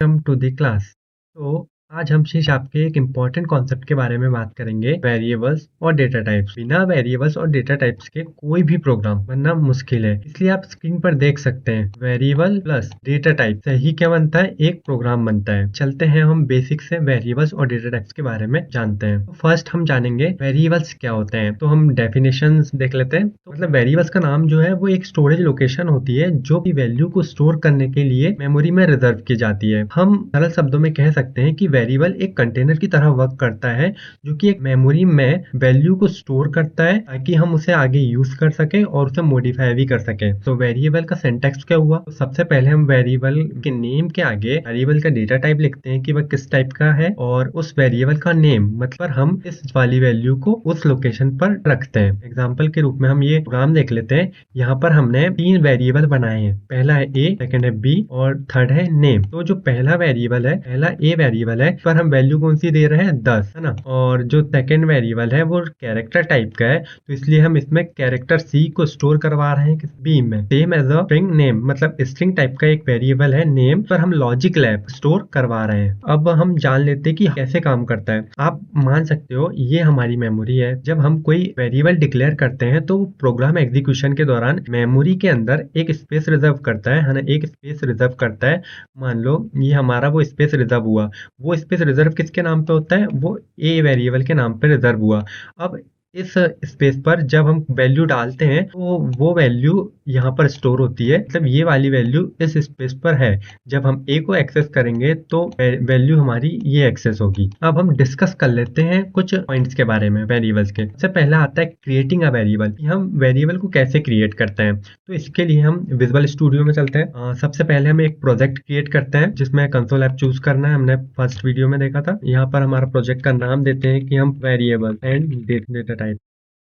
Welcome to the class. तो आज हम शीश आपके एक इम्पॉर्टेंट कॉन्सेप्ट के बारे में बात करेंगे, वेरिएबल्स और डेटा टाइप्स। बिना वेरिएबल्स और डेटा टाइप्स के कोई भी प्रोग्राम बनना मुश्किल है। इसलिए आप स्क्रीन पर देख सकते हैं, वेरिएबल प्लस डेटा टाइप से ही क्या बनता है, एक प्रोग्राम बनता है। चलते हैं हम बेसिक से वेरिएबल्स और डेटा टाइप्स के बारे में जानते हैं। तो फर्स्ट हम जानेंगे वेरिएबल्स क्या होते हैं। तो हम डेफिनेशंस देख लेते हैं। तो मतलब वेरिएबल्स का नाम जो है वो एक स्टोरेज लोकेशन होती है जो की वैल्यू को स्टोर करने के लिए मेमोरी में रिजर्व की जाती है। हम सरल शब्दों में कह सकते हैं कि वेरिएबल एक कंटेनर की तरह वर्क करता है जो कि एक मेमोरी में वैल्यू को स्टोर करता है ताकि हम उसे आगे यूज कर सकें और उसे मॉडिफाई भी कर सकें। तो वेरिएबल का सिंटैक्स क्या हुआ? तो सबसे पहले हम वेरिएबल के नेम के आगे वेरिएबल का डेटा टाइप लिखते हैं कि वह किस टाइप का है, और उस वेरिएबल का नेम मतलब हम इस वाली वैल्यू को उस लोकेशन पर रखते हैं। एग्जाम्पल के रूप में हम ये प्रोग्राम देख लेते हैं। यहाँ पर हमने 3 वेरिएबल बनाए हैं। पहला है ए, सेकंड है बी और थर्ड है नेम। तो जो पहला वेरिएबल है, पहला ए वेरिएबल है, पर हम वैल्यू कौन सी दे रहे हैं, 10, है ना। और जो सेकंड वेरिएबल है वो कैरेक्टर टाइप का है, तो इसलिए हम इसमें कैरेक्टर सी को स्टोर करवा रहे हैं बी में। Same as a string name, मतलब स्ट्रिंग टाइप का एक वेरिएबल है नेम, पर हम लॉजिक लैब स्टोर करवा रहे हैं। अब हम जान लेते हैं कि कैसे काम करता है। आप मान सकते हो ये हमारी मेमोरी है। जब हम कोई वेरिएबल डिक्लेयर करते हैं तो प्रोग्राम एग्जीक्यूशन के दौरान मेमोरी के अंदर एक स्पेस रिजर्व करता है ना, एक स्पेस रिजर्व करता है। मान लो ये हमारा वो स्पेस रिजर्व हुआ। वो स्पेस रिजर्व किसके नाम पे होता है? वो ए वेरिएबल के नाम पे रिजर्व हुआ। अब इस स्पेस पर जब हम वैल्यू डालते हैं तो वो वैल्यू यहाँ पर स्टोर होती है, मतलब ये वाली वैल्यू इस स्पेस पर है। जब हम ए को एक्सेस करेंगे तो वैल्यू हमारी ये एक्सेस होगी। अब हम डिस्कस कर लेते हैं कुछ पॉइंट्स के बारे में वेरिएबल्स के। सबसे पहला आता है क्रिएटिंग अ वेरिएबल। हम वेरिएबल को कैसे क्रिएट करते हैं? तो इसके लिए हम विजुअल स्टूडियो में चलते हैं। सबसे पहले हम एक प्रोजेक्ट क्रिएट करते हैं जिसमें कंसोल ऐप चूज करना है। हमने फर्स्ट वीडियो में देखा था। यहाँ पर हमारा प्रोजेक्ट का नाम देते हैं कि हम वेरिएबल एंड डेटा टाइप।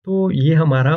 तो ये हमारा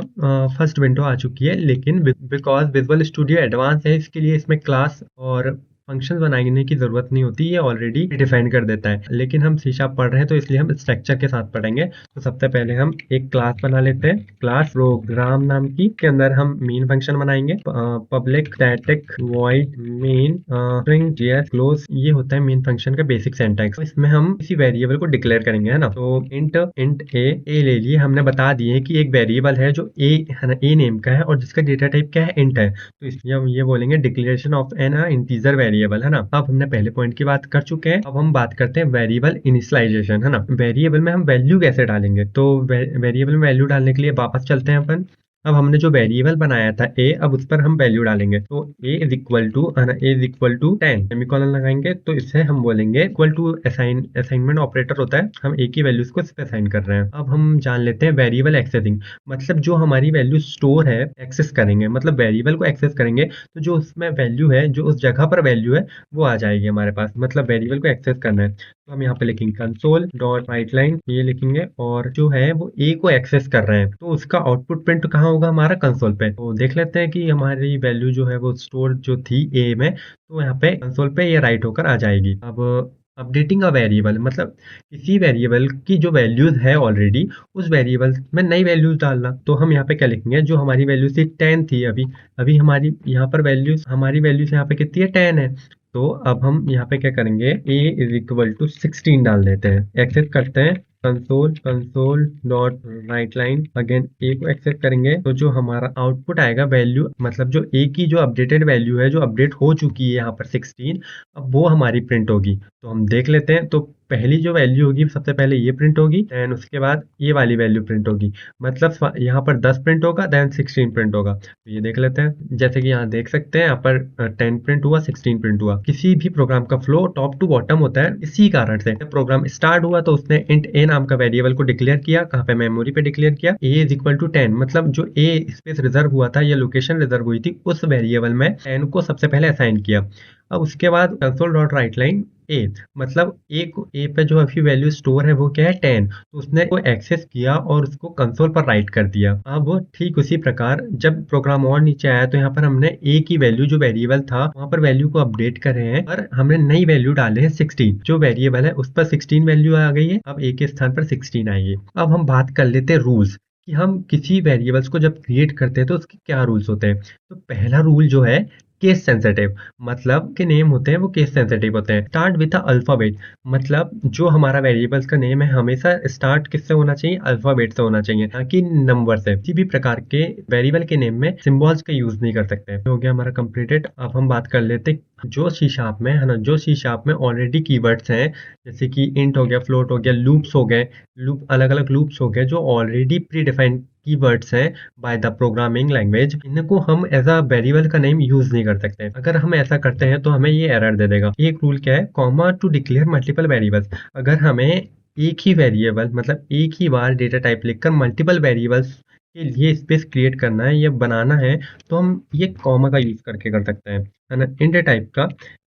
फर्स्ट विंडो आ चुकी है, लेकिन बिकॉज विजुअल स्टूडियो एडवांस है इसके लिए इसमें क्लास और फंक्शन बनाने की जरूरत नहीं होती, ये ऑलरेडी डिफाइन कर देता है। लेकिन हम C# पढ़ रहे हैं तो इसलिए हम स्ट्रक्चर के साथ पढ़ेंगे। तो सबसे पहले हम एक क्लास बना लेते हैं, क्लास प्रोग्राम नाम की। के अंदर हम मेन फंक्शन बनाएंगे, public static void main string JS close. ये होता है मेन फंक्शन का बेसिक सिंटैक्स। तो इसमें हम किसी वेरिएबल को डिक्लेयर करेंगे, है ना। तो इंट ए ले लिए। हमने बता दिए कि एक वेरिएबल है जो ए है ना, ए नेम का है और जिसका डेटा टाइप क्या है, इंट है। तो इसलिए हम ये बोलेंगे declaration of N integer variable, है ना। अब हमने पहले पॉइंट की बात कर चुके हैं। अब हम बात करते हैं वेरिएबल इनिशियलाइजेशन, है ना। वेरिएबल में हम वैल्यू कैसे डालेंगे? तो वेरिएबल में वैल्यू डालने के लिए वापस चलते हैं अपन। अब हमने जो वेरिएबल बनाया था ए, अब उस पर हम वैल्यू डालेंगे। तो ए इज इक्वल टू, है ना, ए इज इक्वल टू 10, सेमीकोलन लगाएंगे। तो इससे हम बोलेंगे इक्वल टू असाइनमेंट ऑपरेटर होता है, हम ए की वैल्यूज को इस पे असाइन कर रहे हैं। अब हम जान लेते हैं वेरिएबल एक्सेसिंग, मतलब जो हमारी वैल्यू स्टोर है एक्सेस करेंगे, मतलब वेरिएबल को एक्सेस करेंगे तो जो उसमें वैल्यू है, जो उस जगह पर वैल्यू है वो आ जाएगी हमारे पास, मतलब वेरिएबल को एक्सेस करना है। तो हम यहाँ पे लिखेंगे कंसोल डॉट राइट लाइन, ये लिखेंगे, और जो है वो ए को एक्सेस कर रहे हैं तो उसका आउटपुट प्रिंट कहाँ होगा? हमारा कंसोल पे। तो देख लेते हैं कि हमारी वैल्यू जो है वो स्टोर जो थी ए में, तो यहाँ पे कंसोल पे ये राइट होकर आ जाएगी। अब अपडेटिंग अ वेरिएबल, मतलब किसी वेरिएबल की जो वैल्यूज है ऑलरेडी, उस वेरिएबल में नई वैल्यूज डालना। तो हम यहाँ पे क्या लिखेंगे? जो हमारी वैल्यू थी 10 थी, अभी अभी हमारी यहाँ पर वैल्यूज, हमारी वैल्यूज यहाँ पे कितनी है? 10 है। तो अब हम यहाँ पे क्या करेंगे? a इज इक्वल टू 16 डाल देते हैं, एक्सेस करते हैं console dot write line, again A को एक्सेस करेंगे। तो जो हमारा आउटपुट आएगा वैल्यू, मतलब जो ए की जो अपडेटेड वैल्यू है, जो अपडेट हो चुकी है यहाँ पर 16, अब वो हमारी प्रिंट होगी। तो हम देख लेते हैं। तो पहली जो वैल्यू होगी सबसे पहले ये प्रिंट होगी, देन उसके बाद ये वाली वैल्यू प्रिंट होगी, मतलब यहाँ पर 10 प्रिंट होगा, देन 16 प्रिंट होगा। तो ये देख लेते हैं। जैसे कि यहाँ देख सकते हैं, यहाँ पर 10 प्रिंट हुआ, 16 प्रिंट हुआ। किसी भी प्रोग्राम का फ्लो टॉप टू बॉटम होता है इसी कारण से। जब प्रोग्राम स्टार्ट हुआ तो उसने इंट ए नाम का वेरिएबल को डिक्लेयर किया, कहाँ पे? मेमोरी पे डिक्लेयर किया। ए इज इक्वल टू 10, मतलब जो ए स्पेस रिजर्व हुआ था या लोकेशन रिजर्व हुई थी, उस वेरिएबल में 10 को सबसे पहले असाइन किया। अब उसके बाद कंसोल डॉट राइट लाइन ए, मतलब ए पे जो अभी वैल्यू स्टोर है वो क्या है? 10। तो उसने वो एक्सेस किया और उसको कंसोल पर राइट कर दिया। अब ठीक उसी प्रकार जब प्रोग्राम और नीचे आया तो यहाँ पर हमने ए की वैल्यू, जो वेरिएबल था वहां पर वैल्यू को अपडेट कर रहे हैं, पर हमने नई वैल्यू डाले हैं 16। जो वेरिएबल है उस पर 16 वैल्यू आ गई है, अब ए के स्थान पर 16 आएगी। अब हम बात कर लेते हैं रूल्स, कि हम किसी वेरिएबल्स को जब क्रिएट करते हैं तो उसके क्या रूल्स होते हैं। तो पहला रूल जो है, केस सेंसिटिव, मतलब के नेम होते हैं वो केस सेंसिटिव होते हैं। स्टार्ट विद अल्फाबेट, मतलब जो हमारा वेरिएबल्स का नेम है हमेशा स्टार्ट किससे होना चाहिए, अल्फाबेट से होना चाहिए, ना कि नंबर से। किसी भी प्रकार के वेरिएबल के नेम में सिंबल्स का यूज नहीं कर सकते। हो गया हमारा कंप्लीटेड। अब हम बात कर लेते हैं जो सी शार्प में है ना, जो सी शार्प में ऑलरेडी कीवर्ड्स हैं, जैसे कि इंट हो गया, फ्लोट हो गया, लूप्स हो गए, लूप अलग अलग लूप्स हो गए जो ऑलरेडी प्री डिफाइंड कीवर्ड्स हैं बाय द प्रोग्रामिंग लैंग्वेज, इनको हम एज अ वेरिएबल का नेम यूज नहीं कर सकते। अगर हम ऐसा करते हैं तो हमें ये एरर दे देगा। एक रूल क्या है, comma two declare multiple variables. अगर हमें एक ही वेरिएबल मतलब एक ही बार डेटा टाइप लिखकर मल्टीपल वेरिएबल्स के लिए स्पेस क्रिएट करना है या बनाना है तो हम ये कॉमा का यूज करके कर सकते हैं, है ना। इंट टाइप का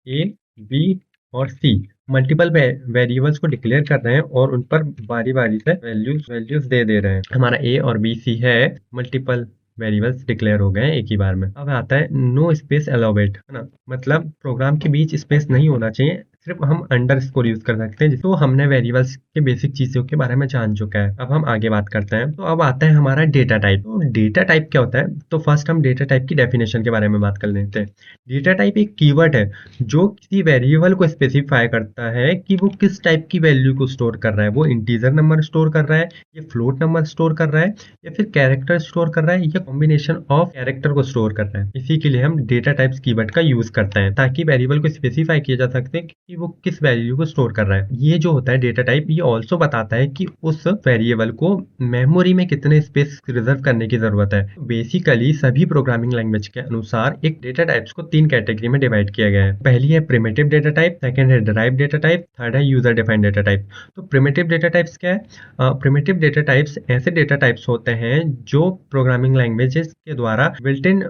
ए, बी और सी मल्टीपल वेरिएबल्स को डिक्लेयर कर रहे हैं और उन पर बारी बारी से वैल्यूज वैल्यूज दे रहे हैं। हमारा ए और बी सी है, मल्टीपल वेरिएबल्स डिक्लेयर हो गए हैं एक ही बार में। अब आता है नो स्पेस अलाउड, है ना, मतलब प्रोग्राम के बीच स्पेस नहीं होना चाहिए, सिर्फ हम अंडर स्कोर यूज कर सकते हैं। तो हमने वेरिएबल्स के बेसिक चीजों के बारे में जान चुका है। अब हम आगे बात करते हैं। तो अब आता है हमारा डेटा टाइप। तो डेटा टाइप क्या होता है, तो फर्स्ट हम डेटा टाइप की डेफिनेशन के बारे में बात कर लेते हैं। डेटा टाइप एक कीवर्ड है जो किसी वेरिएबल को स्पेसिफाई करता है कि वो किस टाइप की वैल्यू को स्टोर कर रहा है। वो इंटीजर नंबर स्टोर कर रहा है, या फ्लोट नंबर स्टोर कर रहा है, या फिर कैरेक्टर स्टोर कर रहा है, या कॉम्बिनेशन ऑफ कैरेक्टर को स्टोर कर रहा है। इसी के लिए हम डेटा टाइप्स कीवर्ड का यूज करते हैं ताकि वेरिएबल को स्पेसिफाई किया जा सके कि वो किस वैल्यू को स्टोर कर रहा है। ये जो होता है डेटा टाइप, ये ऑल्सो बताता है कि उस वेरिएबल को मेमोरी में कितने स्पेस रिजर्व करने की जरूरत है। बेसिकली सभी प्रोग्रामिंग लैंग्वेज के अनुसार एक डेटा टाइप्स को 3 कैटेगरी में डिवाइड किया गया है। पहली है प्रिमिटिव डेटा टाइप, सेकंड है डिराइव्ड डेटा टाइप, थर्ड है यूजर डिफाइंड डेटा टाइप। तो प्रिमिटिव डेटा टाइप्स क्या है? प्रिमिटिव डेटा टाइप्स ऐसे डेटा टाइप्स होते हैं जो प्रोग्रामिंग लैंग्वेजेस के द्वारा बिल्ट इन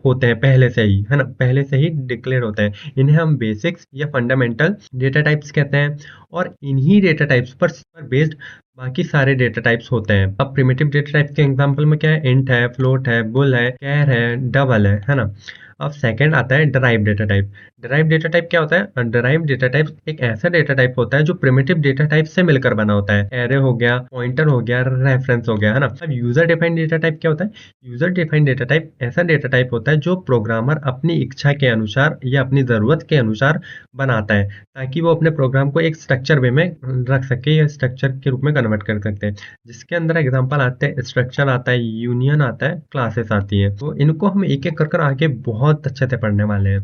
होते हैं पहले से ही, है ना, पहले से ही डिक्लेयर होते हैं। इन्हें हम बेसिक्स या फंडामेंटल डेटा टाइप्स कहते हैं और इन्हीं डेटा टाइप्स पर बेस्ड बाकी सारे डेटा टाइप्स होते हैं। अब प्रिमिटिव डेटा टाइप्स के एग्जांपल में क्या है, इंट है, फ्लोट है, बुल है, कैर है, डबल है ना। अब सेकंड आता है derived data type. Derived data type क्या होता है? डिराइव्ड डेटा टाइप एक ऐसा डेटा टाइप होता है जो प्रिमिटिव डेटा टाइप से मिलकर बना होता है। एरे हो गया, पॉइंटर हो गया, रेफरेंस हो गया, है ना। अब यूजर डिफाइंड डेटा टाइप क्या होता है? यूजर डिफाइंड डेटा टाइप ऐसा डेटा टाइप होता है जो प्रोग्रामर अपनी इच्छा के अनुसार या अपनी जरूरत के अनुसार बनाता है ताकि वो अपने प्रोग्राम को एक स्ट्रक्चर वे में रख सके या स्ट्रक्चर के रूप में कन्वर्ट कर सकते हैं। जिसके अंदर एग्जांपल आते हैं, स्ट्रक्चर आता है, यूनियन आता है, क्लासेस आती है। तो इनको हम एक एक कर आगे बहुत अच्छे से पढ़ने वाले हैं।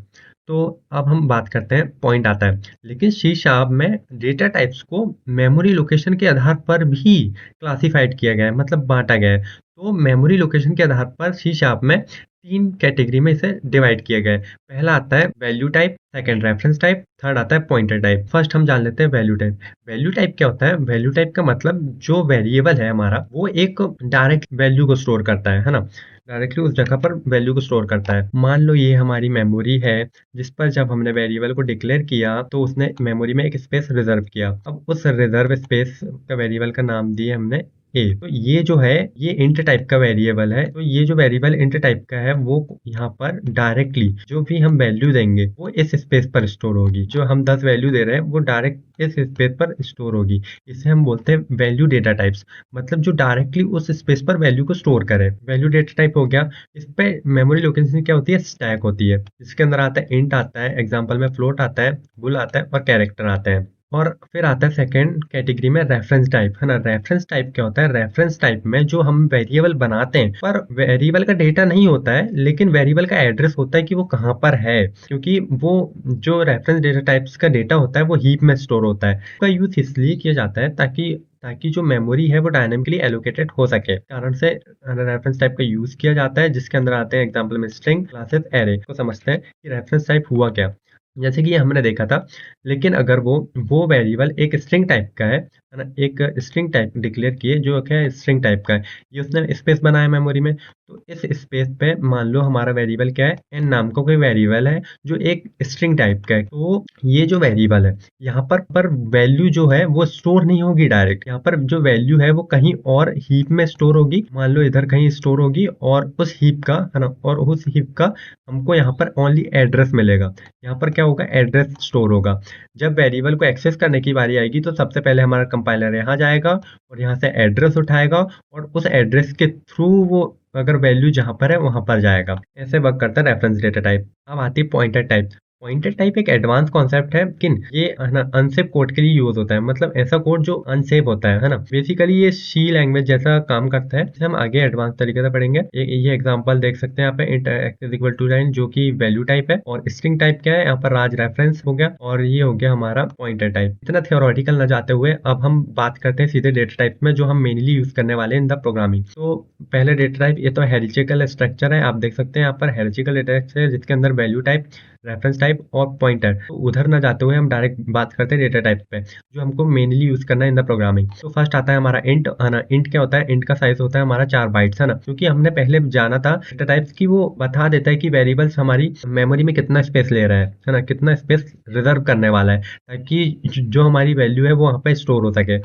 तो अब हम बात करते हैं, पॉइंट आता है, लेकिन सी शार्प में डेटा टाइप्स को मेमोरी लोकेशन के आधार पर भी क्लासिफाइड किया गया है, मतलब बांटा गया है। तो मेमोरी लोकेशन के आधार पर सी शार्प में 3 कैटेगरी में इसे डिवाइड किया गया है। पहला आता है value type, second reference type, third आता है पॉइंटर टाइप। फर्स्ट हम जान लेते हैं वैल्यू टाइप। वैल्यू टाइप क्या होता है? वैल्यू टाइप का मतलब जो वेरिएबल है हमारा वो एक डायरेक्ट वैल्यू को स्टोर करता है ना, डायरेक्टली उस जगह पर वैल्यू को स्टोर करता है। मान लो ये हमारी मेमोरी है जिस पर जब हमने वेरिएबल को डिक्लेयर किया तो उसने मेमोरी में एक स्पेस रिजर्व किया। अब उस रिजर्व स्पेस का वेरिएबल का नाम दिया हमने ए। तो ये जो है ये इंट टाइप का वेरिएबल है। तो ये जो वेरिएबल इंट टाइप का है वो यहाँ पर डायरेक्टली जो भी हम वैल्यू देंगे वो इस स्पेस पर स्टोर होगी। जो हम 10 वैल्यू दे रहे हैं वो डायरेक्ट इस स्पेस पर स्टोर होगी। इसे हम बोलते हैं वैल्यू डेटा टाइप्स, मतलब जो डायरेक्टली उस स्पेस पर वैल्यू को स्टोर करे। वैल्यू डेटा टाइप हो गया। इस पे मेमोरी लोकेशन क्या होती है? स्टैक होती है, जिसके अंदर आता है इंट आता है, एग्जाम्पल में फ्लोट आता है, बुल आता है और कैरेक्टर आते हैं। और फिर आता है सेकंड कैटेगरी में रेफरेंस टाइप, है ना। रेफरेंस टाइप क्या होता है? रेफरेंस टाइप में जो हम वेरिएबल बनाते हैं पर वेरिएबल का डेटा नहीं होता है लेकिन वेरिएबल का एड्रेस होता है कि वो कहाँ पर है, क्योंकि वो जो रेफरेंस डेटा टाइप्स का डेटा होता है वो हीप में स्टोर होता है। उसका यूज इसलिए किया जाता है ताकि ताकि जो मेमोरी है वो डायनेमिकली एलोकेटेड हो सके, कारण से रेफरेंस टाइप का यूज किया जाता है। जिसके अंदर आते हैं एग्जांपल में स्ट्रिंग, क्लासेस, एरे। को समझते हैं कि रेफरेंस टाइप हुआ क्या। जैसे कि ये हमने देखा था, लेकिन अगर वो वेरिएबल एक स्ट्रिंग टाइप का है ना, एक स्ट्रिंग टाइप डिक्लेयर किए जो क्या है, स्ट्रिंग टाइप का है, ये उसने स्पेस बनाया मेमोरी में। तो इस स्पेस पे मान लो हमारा वेरिएबल क्या है, एन नाम का कोई वेरिएबल है जो एक स्ट्रिंग टाइप का है। तो ये जो वेरिएबल है यहाँ पर वैल्यू जो है वो स्टोर नहीं होगी डायरेक्ट। यहाँ पर जो वैल्यू है वो कहीं और हीप में स्टोर होगी, मान लो इधर कहीं स्टोर होगी, और उस हीप का, है ना, और उस हीप का हमको यहाँ पर ओनली एड्रेस मिलेगा। यहाँ पर क्या होगा? एड्रेस स्टोर होगा। जब वेरिएबल को एक्सेस करने की बारी आएगी तो सबसे पहले हमारा कंपाइलर यहाँ जाएगा और यहाँ से एड्रेस उठाएगा और उस एड्रेस के थ्रू वो अगर वैल्यू जहां पर है वहां पर जाएगा। ऐसे वर्क करता है रेफरेंस डेटा टाइप। अब आती है पॉइंटर टाइप। पॉइंटर टाइप एक एडवांस कॉन्सेप्ट है, लेकिन ये है ना अनसेफ कोड के लिए यूज होता है, मतलब ऐसा कोड जो अनसेफ होता है ना। बेसिकली ये सी लैंग्वेज जैसा काम करता है, जिसे हम आगे एडवांस तरीके से पढ़ेंगे। ये एग्जांपल देख सकते हैं यहाँ पे, int x is equal to 9 जो कि वैल्यू टाइप है, और स्ट्रिंग टाइप क्या है यहाँ पर, राज रेफरेंस हो गया, और ये हो गया हमारा पॉइंटर टाइप। इतना थियोरेटिकल न जाते हुए अब हम बात करते हैं सीधे डेटा टाइप में, जो हम मेनली यूज करने वाले इन द प्रोग्रामिंग। तो पहले डेटा टाइप, ये तो हेरिजिकल स्ट्रक्चर है, आप देख सकते हैं यहाँ पर हेरिजिकल डेटा टाइप है, जिसके अंदर वैल्यू टाइप, रेफरेंस टाइप और पॉइंटर। तो उधर ना जाते हुए हम डायरेक्ट बात करते हैं डेटा टाइप पे, जो हमको मेनली यूज करना है इन द प्रोग्रामिंग। तो फर्स्ट आता है हमारा इंट, है ना। इंट क्या होता है? इंट का साइज होता है हमारा 4 बाइट्स, है ना। क्योंकि हमने पहले जाना था डेटा टाइप्स की, वो बता देता है कि वेरिएबल्स हमारी मेमोरी में कितना स्पेस ले रहा है ना, कितना स्पेस रिजर्व करने वाला है, ताकि जो हमारी वैल्यू है वो वहाँ पे स्टोर हो सके।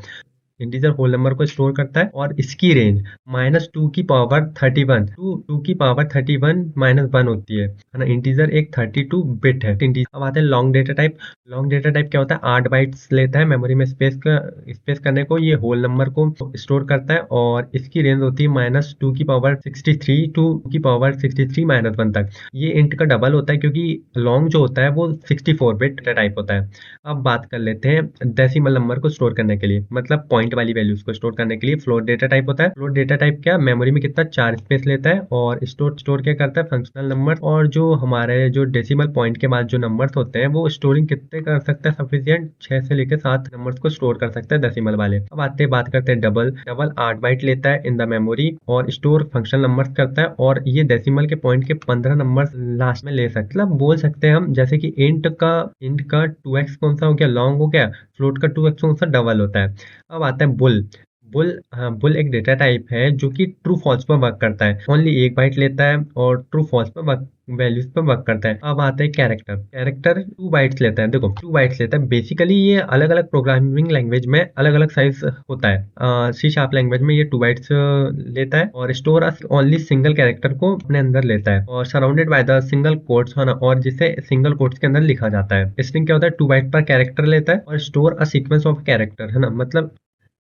इंटीजर होल नंबर को स्टोर करता है, और इसकी रेंज -2 की पावर 31 टू की पावर 31 -1 होती है ना। इंटीजर एक 32 बिट है। अब आते हैं long data type. Long data type क्या होता है? 8 बाइट्स लेता है मेमोरी में स्पेस करने को, ये होल नंबर को स्टोर करता है, और इसकी रेंज होती है -2 की पावर 63 टू की पावर 63 -1 तक। ये इंट का डबल होता है, क्योंकि लॉन्ग जो होता है वो 64 बिट टाइप होता है। अब बात कर लेते हैं डेसिमल नंबर को स्टोर करने के लिए, मतलब पॉइंट वाली वैल्यूज को स्टोर करने के लिए फ्लोट डेटा टाइप होता है। फ्लोट डेटा टाइप क्या, मेमोरी में कितना 4 स्पेस लेता है, और स्टोर क्या करता है, फंक्शनल नंबर। और जो हमारे जो डेसिमल पॉइंट के बाद जो नंबर्स होते हैं वो स्टोरिंग कितने कर सकता है सफिशिएंट, 6 से लेकर 7 नंबर्स को स्टोर कर सकता है डेसिमल वाले। अब बात करते हैं डबल। डबल 8 बाइट लेता है इन द मेमोरी, और स्टोर फंक्शनल नंबर्स करता है, और ये डेसिमल के पॉइंट के 15 नंबर लास्ट में ले सकते, मतलब बोल सकते हैं हम, जैसे कि इंट का 2x कौन सा हो गया, लॉन्ग हो गया, फ्लोट का 2x कौन सा, डबल होता है। अब आता है बुल। बुल एक डेटा टाइप है जो कि ट्रू फॉल्स पर वर्क करता है, ओनली 1 बाइट लेता है और ट्रू फॉल्स पर वर्क, वैल्यूज पर वर्क करता है। अब आता है कैरेक्टर। कैरेक्टर 2 बाइट्स लेता है, देखो 2 बाइट्स लेता है। बेसिकली ये अलग अलग प्रोग्रामिंग लैंग्वेज में अलग अलग साइज होता है। सी शार्प लैंग्वेज में ये 2 बाइट्स लेता है, और स्टोर ओनली सिंगल कैरेक्टर को अपने अंदर लेता है, और surrounded by the single quotes, है ना, और जिसे सिंगल कोट्स के अंदर लिखा जाता है। स्ट्रिंग क्या होता है, 2 बाइट पर कैरेक्टर लेता है, और store a sequence of character, है ना, मतलब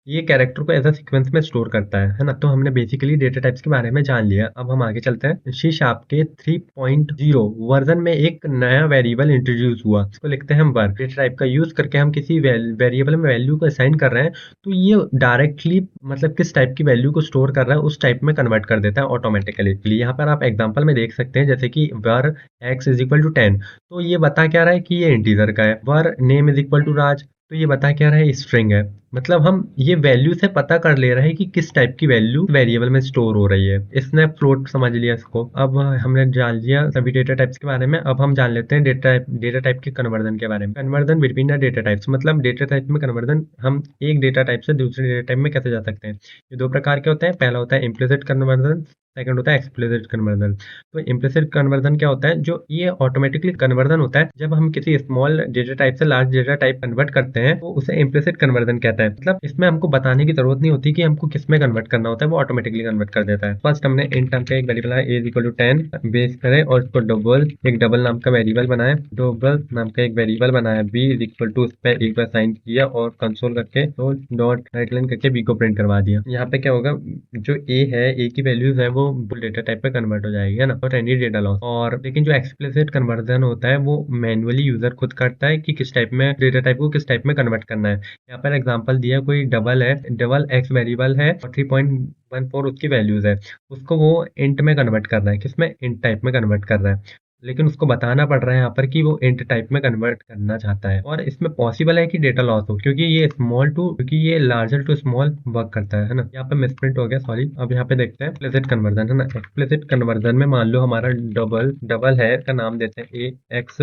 ये कैरेक्टर को ऐसा सीक्वेंस में स्टोर करता है ना। तो हमने बेसिकली डेटा टाइप्स के बारे में जान लिया। अब हम आगे चलते हैं। सी शार्प के 3.0 वर्जन में एक नया वेरिएबल इंट्रोड्यूस हुआ, इसको लिखते हैं हम वर। डेटा टाइप का यूज करके हम किसी वेरिएबल में वैल्यू को असाइन कर रहे हैं, तो ये डायरेक्टली मतलब किस टाइप की वैल्यू को स्टोर कर रहा है उस टाइप में कन्वर्ट कर देता है ऑटोमेटिकली। यहाँ पर आप एग्जाम्पल में देख सकते हैं, जैसे कि वर x इज इक्वल टू 10, तो ये बता क्या रहा है कि ये इंटीजर का है। वर नेम इज इक्वल टू राज, तो ये बता क्या रहा है, स्ट्रिंग है। मतलब हम ये वैल्यू से पता कर ले रहे हैं कि किस टाइप की वैल्यू वेरिएबल में स्टोर हो रही है। इसने फ्लोट समझ लिया इसको। अब हमने जान लिया सभी डेटा टाइप्स के बारे में। अब हम जान लेते हैं डेटा टाइप के कन्वर्जन के बारे में। Conversion between the data types, मतलब डेटा टाइप में कन्वर्जन, हम एक डेटा टाइप से दूसरे डेटा टाइप में कैसे जा सकते हैं। ये 2 प्रकार के होते हैं। पहला होता है इम्प्लिसिट कन्वर्जन, सेकंड होता है एक्सप्लिसिट कन्वर्जन। तो इम्प्लिसिट कन्वर्जन क्या होता है, जो ये ऑटोमेटिकली कन्वर्जन होता है जब हम किसी स्मॉल डेटा टाइप से लार्ज डेटा टाइप कन्वर्ट करते हैं, तो उसे इम्प्लिसिट कन्वर्जन कहता है। मतलब इसमें हमको बताने की जरूरत नहीं होती कि हमको किस में कन्वर्ट करना होता है, वो ऑटोमेटिकली कन्वर्ट कर देता है। फर्स्ट हमने इंट नाम का एक वेरिएबल है a इक्वल टू 10 बेस करें, और इसको डबल नाम का वेरिएबल बनाए, डबल नाम का एक वेरिएबल बनाया, b इक्वल टू उस पर एक बार साइन किया, और कंसोल करके तो डॉट राइट लाइन करके b को प्रिंट करवा दिया। यहाँ पे क्या होगा, जो a है, a की वैल्यूज है वो बुल डेटा टाइप पे कन्वर्ट हो जाएगी, है ना, और एनी डेटा लॉस। और लेकिन जो एक्सप्लिसिट कन्वर्जन होता है वो मैनुअली यूजर खुद करता है कि किस टाइप में डेटा टाइप को किस टाइप में कन्वर्ट करना है। यहाँ पर एग्जांपल दिया, कोई डबल है, डबल एक्स वेरिएबल है और 3.14 उसकी वैल्यूज है, उसको वो इंट में कन्वर्ट करना है, किसमें, इंट टाइप में कन्वर्ट कर रहा है। लेकिन उसको बताना पड़ रहा है यहाँ पर कि वो इंट टाइप में कन्वर्ट करना चाहता है, और इसमें पॉसिबल है कि डेटा लॉस हो, क्योंकि ये लार्जर टू स्मॉल वर्क करता है ना। यहाँ पे मिसप्रिंट हो गया, सॉरी। अब यहाँ पे देखते हैं एक्सप्लिसिट कन्वर्जन, है ना। एक्सप्लिसिट कन्वर्जन में मान लो हमारा डबल है, इसका नाम देते हैं ए एक्स,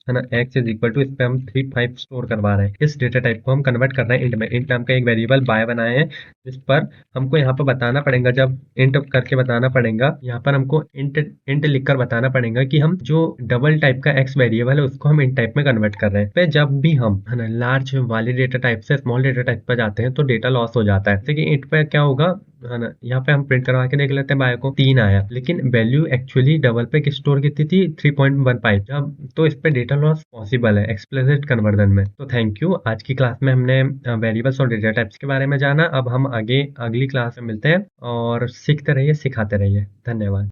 है ना। x इज इक्वल टू, इस पे हम 35 स्टोर करवा रहे हैं। इस डेटा टाइप को हम कन्वर्ट कर रहे हैं इंट में। इंट नाम का एक वेरिएबल बाय बनाए हैं, जिस पर हमको यहाँ पर बताना पड़ेगा, जब इंट करके बताना पड़ेगा, यहाँ पर हमको इंट लिखकर बताना पड़ेगा कि हम जो डबल टाइप का x वेरिएबल है उसको हम इंट टाइप में कन्वर्ट कर रहे हैं। फिर जब भी हम, है ना, लार्ज वाले डेटा टाइप से स्मॉल डेटा टाइप पर जाते हैं तो डेटा लॉस हो जाता है। जैसे कि इंट पे क्या होगा, है ना, यहाँ पे हम प्रिंट करवा के देख लेते हैं बायो को 3 आया, लेकिन वैल्यू एक्चुअली डबल पे स्टोर कितनी थी 3.15। जब तो इस पे डेटा लॉस पॉसिबल है एक्सप्लिसिट कन्वर्जन में। तो थैंक यू, आज की क्लास में हमने वेरिएबल्स और डेटा टाइप्स के बारे में जाना। अब हम आगे अगली क्लास में मिलते हैं और सीखते रहिए, सिखाते रहिए। धन्यवाद।